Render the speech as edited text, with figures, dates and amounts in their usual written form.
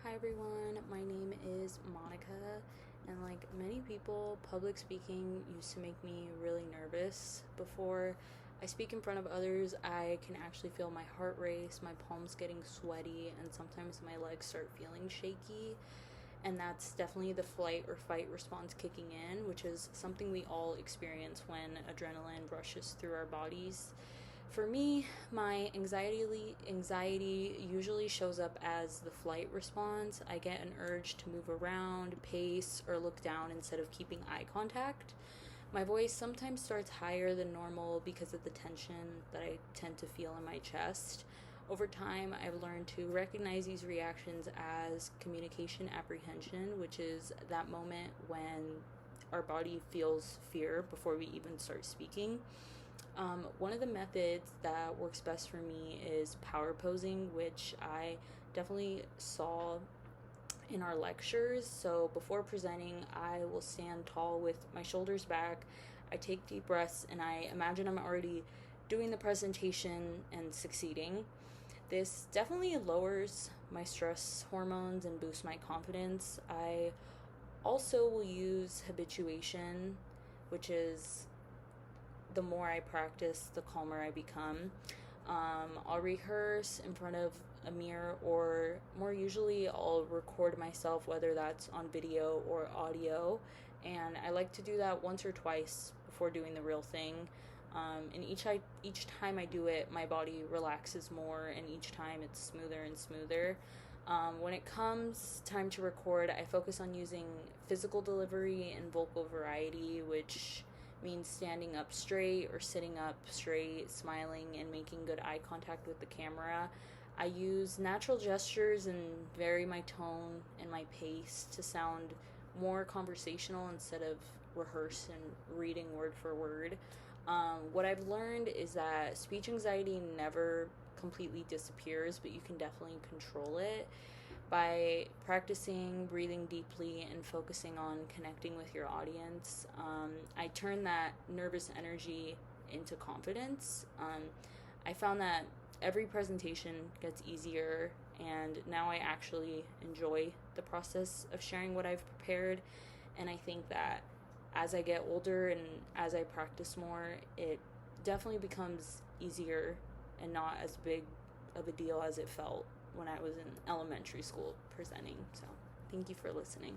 Hi everyone, my name is Monica, and like many people, public speaking used to make me really nervous. Before I speak in front of others, I can actually feel my heart race, my palms getting sweaty, and sometimes my legs start feeling shaky. And that's definitely the flight or fight response kicking in, which is something we all experience when adrenaline rushes through our bodies. For me, my anxiety usually shows up as the flight response. I get an urge to move around, pace, or look down instead of keeping eye contact. My voice sometimes starts higher than normal because of the tension that I tend to feel in my chest. Over time, I've learned to recognize these reactions as communication apprehension, which is that moment when our body feels fear before we even start speaking. One of the methods that works best for me is power posing, which I definitely saw in our lectures. So before presenting, I will stand tall with my shoulders back. I take deep breaths and I imagine I'm already doing the presentation and succeeding. This definitely lowers my stress hormones and boosts my confidence. I also will use habituation, which is the more I practice, the calmer I become. I'll rehearse in front of a mirror, or more usually, I'll record myself, whether that's on video or audio. And I like to do that once or twice before doing the real thing. And each time I do it, my body relaxes more, and each time it's smoother and smoother. When it comes time to record, I focus on using physical delivery and vocal variety, which means standing up straight or sitting up straight, smiling, and making good eye contact with the camera. I use natural gestures and vary my tone and my pace to sound more conversational instead of rehearsed and reading word for word. What I've learned is that speech anxiety never completely disappears, but you can definitely control it by practicing breathing deeply and focusing on connecting with your audience. I turn that nervous energy into confidence. I found that every presentation gets easier, and now I actually enjoy the process of sharing what I've prepared. And I think that as I get older and as I practice more, it definitely becomes easier and not as big of a deal as it felt when I was in elementary school presenting. So, thank you for listening.